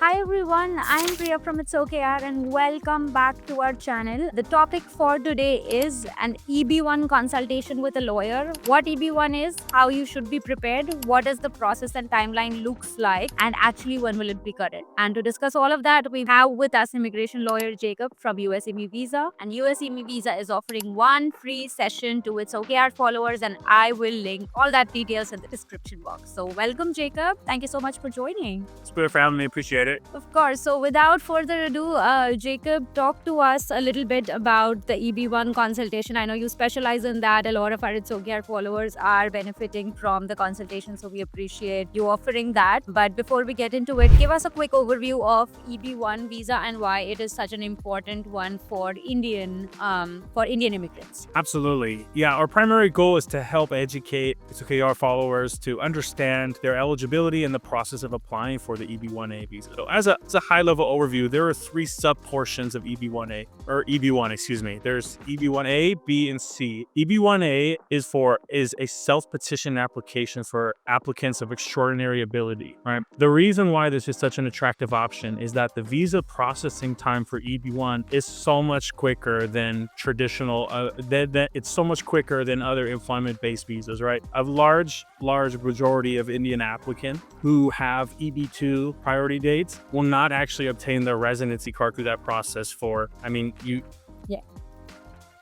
Hi everyone, I'm Priya from It's Okay Yaar and welcome back to our channel. The topic for today is an EB1 consultation with a lawyer. What EB1 is, how you should be prepared, what does the process and timeline looks like, and actually when will it be current. And to discuss all of that, we have with us immigration lawyer Jacob from US EB Visa. And US EB Visa is offering one free session to It's Okay Yaar followers, and I will link all that details in the description box. So welcome Jacob. Thank you so much for joining. It's good for having me. Appreciate it. Of course. So without further ado, Jacob, talk to us a little bit about the EB1 consultation. I know you specialize in that. A lot of our It's Okay Yaar followers are benefiting from the consultation, so we appreciate you offering that. But before we get into it, give us a quick overview of EB1 visa and why it is such an important one for Indian immigrants. Absolutely. Yeah, our primary goal is to help educate It's Okay Yaar followers to understand their eligibility and the process of applying for the EB1 A visa. So as a high-level overview, there are three sub-portions of EB1 A, or EB1, excuse me. There's EB1 A, B, and C. EB1 A is a self-petition application for applicants of extraordinary ability, right? The reason why this is such an attractive option is that the visa processing time for EB1 is so much quicker than traditional, it's so much quicker than other employment-based visas, right? A large majority of Indian applicants who have EB2 priority dates will not actually obtain their residency card through that process for,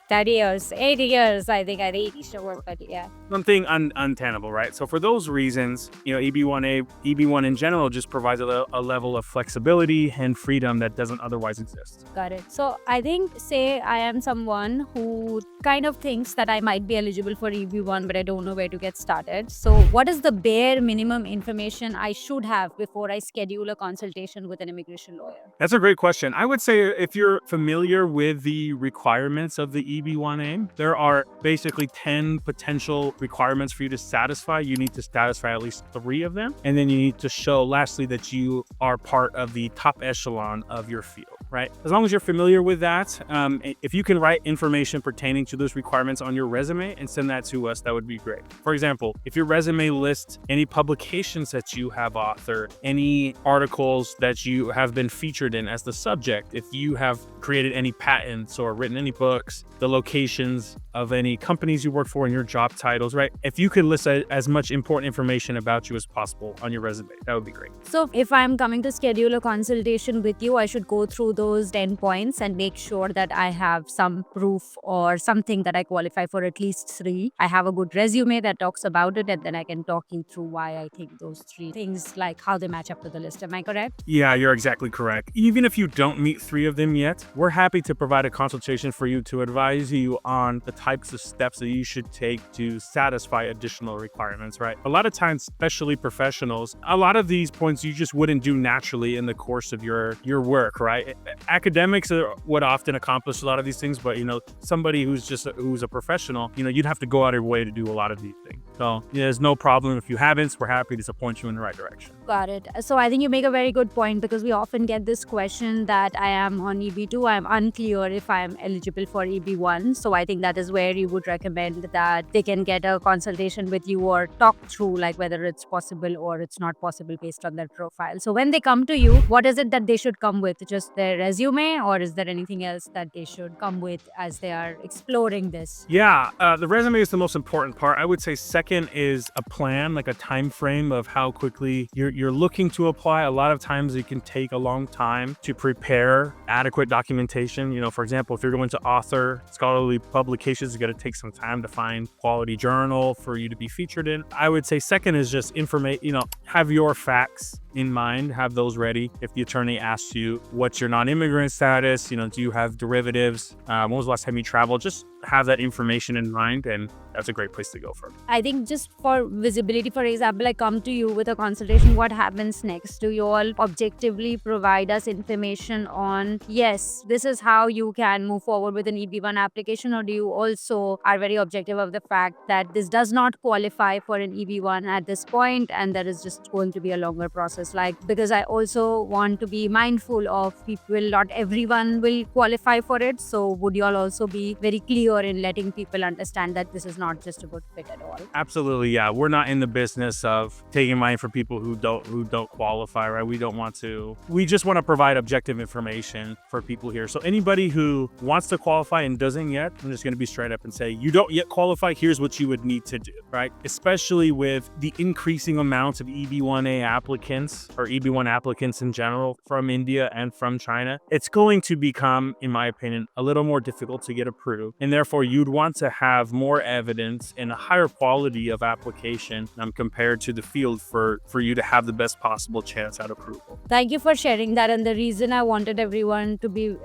30 years, 80 years, I think 80 should work, but yeah. something untenable, right? So for those reasons, EB1 in general just provides a level of flexibility and freedom that doesn't otherwise exist. Got it. So I think, say I am someone who kind of thinks that I might be eligible for EB1, but I don't know where to get started. So what is the bare minimum information I should have before I schedule a consultation with an immigration lawyer? That's a great question. I would say if you're familiar with the requirements of the EB1A, there are basically 10 potential requirements for you to satisfy. You need to satisfy at least 3 of them. And then you need to show, lastly, that you are part of the top echelon of your field, right? As long as you're familiar with that, if you can write information pertaining to those requirements on your resume and send that to us, that would be great. For example, if your resume lists any publications that you have authored, any articles that you have been featured in as the subject, if you have created any patents or written any books, the locations of any companies you work for and your job titles, right? If you could list as much important information about you as possible on your resume, that would be great. So if I'm coming to schedule a consultation with you, I should go through those 10 points and make sure that I have some proof or something that I qualify for at least 3. I have a good resume that talks about it, and then I can talk you through why I think those 3 things, like how they match up to the list. Am I correct? Yeah, you're exactly correct. Even if you don't meet 3 of them yet, we're happy to provide a consultation for you to advise you on the types of steps that you should take to satisfy additional requirements, right? A lot of times, especially professionals, a lot of these points you just wouldn't do naturally in the course of your work, right? Academics would often accomplish a lot of these things, but somebody who's a professional, you'd have to go out of your way to do a lot of these things. So there's no problem if you haven't. We're happy to point you in the right direction. Got it. So I think you make a very good point, because we often get this question that I am on EB2, I'm unclear if I am eligible for EB1. So I think that is where you would recommend that they can get a consultation with you or talk through like whether it's possible or it's not possible based on their profile. So when they come to you, what is it that they should come with? Just their resume, or is there anything else that they should come with as they are exploring this? Yeah, the resume is the most important part. I would say second is a plan, like a time frame of how quickly you're looking to apply. A lot of times it can take a long time to prepare adequate documentation. For example, if you're going to author scholarly publications, it's going to take some time to find quality journal for you to be featured in. I would say second is just have your facts in mind, have those ready. If the attorney asks you what's your non-immigrant status, do you have derivatives, when was the last time you traveled, just have that information in mind, and that's a great place to go for. I think just for visibility, for example, I come to you with a consultation, what happens next? Do you all objectively provide us information on, yes, this is how you can move forward with an EB1 application, or do you also are very objective of the fact that this does not qualify for an EB1 at this point, and that is just going to be a longer process? Because I also want to be mindful of people, not everyone will qualify for it. So would you all also be very clear clear in letting people understand that this is not just a good fit at all? Absolutely, yeah. We're not in the business of taking money from people who don't qualify, right? We don't want to. We just want to provide objective information for people here. So anybody who wants to qualify and doesn't yet, I'm just going to be straight up and say, you don't yet qualify. Here's what you would need to do, right? Especially with the increasing amounts of EB1 A applicants or EB1 applicants in general from India and from China, it's going to become, in my opinion, a little more difficult to get approved. And therefore, you'd want to have more evidence and a higher quality of application compared to the field for you to have the best possible chance at approval. Thank you for sharing that. And the reason I wanted everyone to be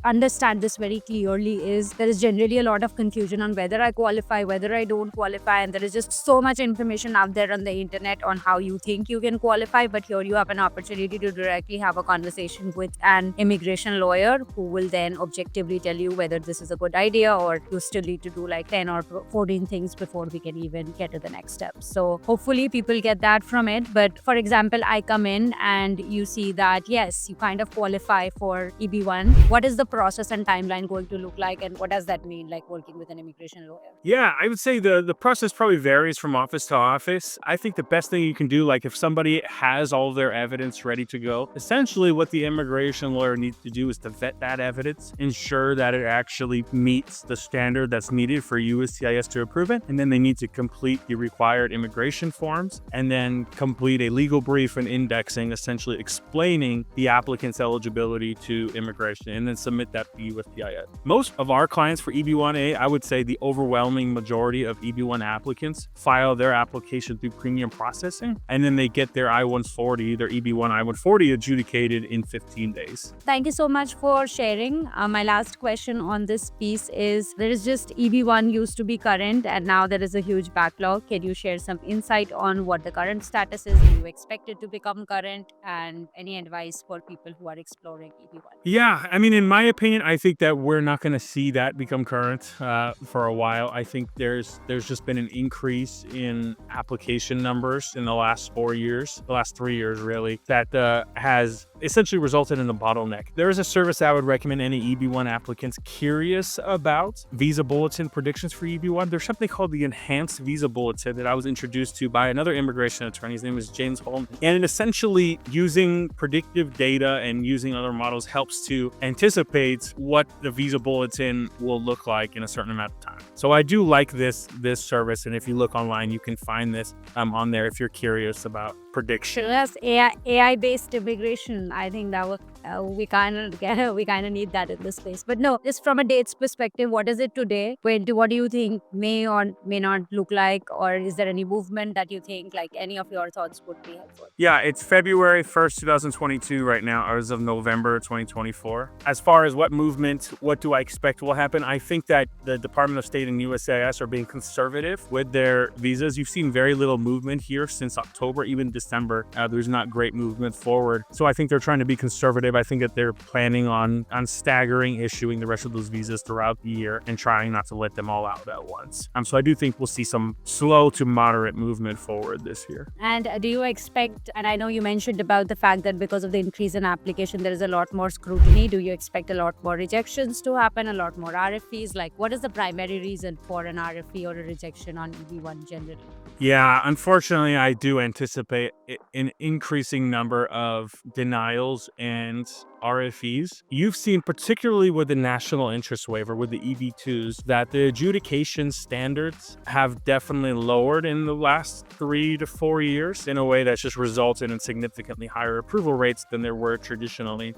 understand this very clearly is there is generally a lot of confusion on whether I qualify, whether I don't qualify. And there is just so much information out there on the internet on how you think you can qualify. But here you have an opportunity to directly have a conversation with an immigration lawyer who will then objectively tell you whether this is a good idea or you still need to do like 10 or 14 things before we can even get to the next step. So hopefully people get that from it. But for example, I come in and you see that, yes, you kind of qualify for EB1. What is the process and timeline going to look like? And what does that mean, like working with an immigration lawyer? Yeah, I would say the process probably varies from office to office. I think the best thing you can do, like if somebody has all their evidence ready to go, essentially what the immigration lawyer needs to do is to vet that evidence, ensure that it actually meets the standard that's needed for USCIS to approve it. And then they need to complete the required immigration forms and then complete a legal brief and indexing, essentially explaining the applicant's eligibility to immigration, and then submit that to USCIS. Most of our clients for EB1A, I would say the overwhelming majority of EB1 applicants file their application through premium processing, and then they get their I-140, their EB1 I-140 adjudicated in 15 days. Thank you so much for sharing. My last question on this piece is, there is just EB1 used to be current and now there is a huge backlog. Can you share some insight on what the current status is? Do you expect it to become current? And any advice for people who are exploring EB1? Yeah, I mean, in my opinion, I think that we're not going to see that become current for a while. I think there's just been an increase in application numbers in the last 4 years, the last 3 years really, that has essentially resulted in a bottleneck. There is a service I would recommend any EB1 applicants curious about visa bulletin predictions for EB1. There's something called the Enhanced Visa Bulletin that I was introduced to by another immigration attorney. His name is James Holm. And essentially using predictive data and using other models helps to anticipate what the visa bulletin will look like in a certain amount of time. So I do like this service. And if you look online, you can find this on there if you're curious about prediction. Yes, AI-based immigration. I think that we kind of need that in this space. But no, just from a dates perspective, what is it today? What do you think may or may not look like? Or is there any movement that you think, like any of your thoughts would be helpful? Yeah, it's February 1st, 2022 right now, as of November 2024. As far as what movement, what do I expect will happen? I think that the Department of State and USCIS are being conservative with their visas. You've seen very little movement here since October, even December. There's not great movement forward. So I think they're trying to be conservative. I think that they're planning on staggering issuing the rest of those visas throughout the year and trying not to let them all out at once. So I do think we'll see some slow to moderate movement forward this year. And do you expect, and I know you mentioned about the fact that because of the increase in application, there is a lot more scrutiny. Do you expect a lot more rejections to happen, a lot more RFEs? Like, what is the primary reason for an RFE or a rejection on EB1 generally? Yeah, unfortunately, I do anticipate an increasing number of denials and RFEs. You've seen, particularly with the national interest waiver, with the EB2s, that the adjudication standards have definitely lowered in the last 3 to 4 years in a way that's just resulted in significantly higher approval rates than there were traditionally.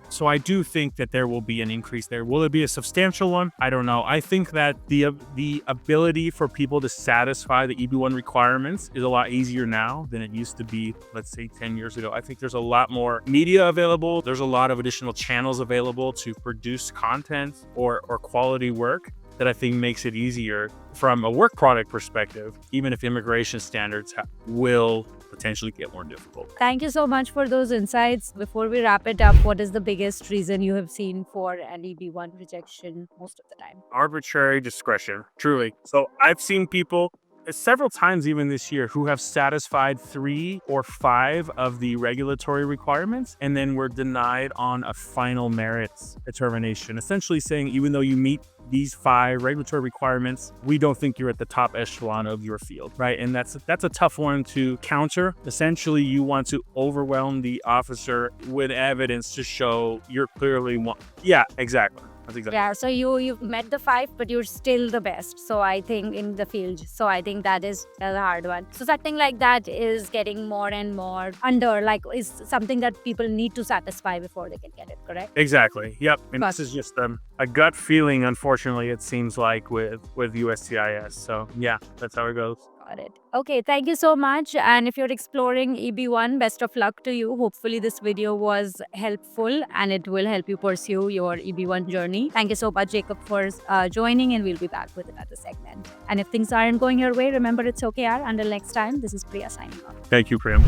So I do think that there will be an increase there. Will it be a substantial one? I don't know. I think that the ability for people to satisfy the EB1 requirements is a lot easier now than it used to be, let's say 10 years ago. I think there's a lot more media available. There's a lot of additional channels available to produce content or quality work that I think makes it easier from a work product perspective, even if immigration standards will potentially get more difficult. Thank you so much for those insights. Before we wrap it up, what is the biggest reason you have seen for an EB1 rejection most of the time? Arbitrary discretion, truly. So I've seen people several times even this year who have satisfied 3 or 5 of the regulatory requirements and then were denied on a final merits determination, essentially saying, even though you meet these 5 regulatory requirements, we don't think you're at the top echelon of your field, right? And that's a tough one to counter. Essentially, you want to overwhelm the officer with evidence to show you're clearly one. Yeah, exactly. That's exactly. Yeah, so you've met the 5, but you're still the best. So I think in the field. So I think that is a hard one. So something like that is getting more and more under, like, is something that people need to satisfy before they can get it, correct? Exactly. Yep. And Got this is just a gut feeling, unfortunately, it seems like with USCIS. So yeah, that's how it goes. Got it. Okay, thank you so much. And if you're exploring EB1, best of luck to you. Hopefully this video was helpful and it will help you pursue your EB1 journey. Thank you so much, Jacob, for joining, and we'll be back with another segment. And if things aren't going your way, remember, it's okay, Yaar. Until next time, this is Priya signing off. Thank you, Priya.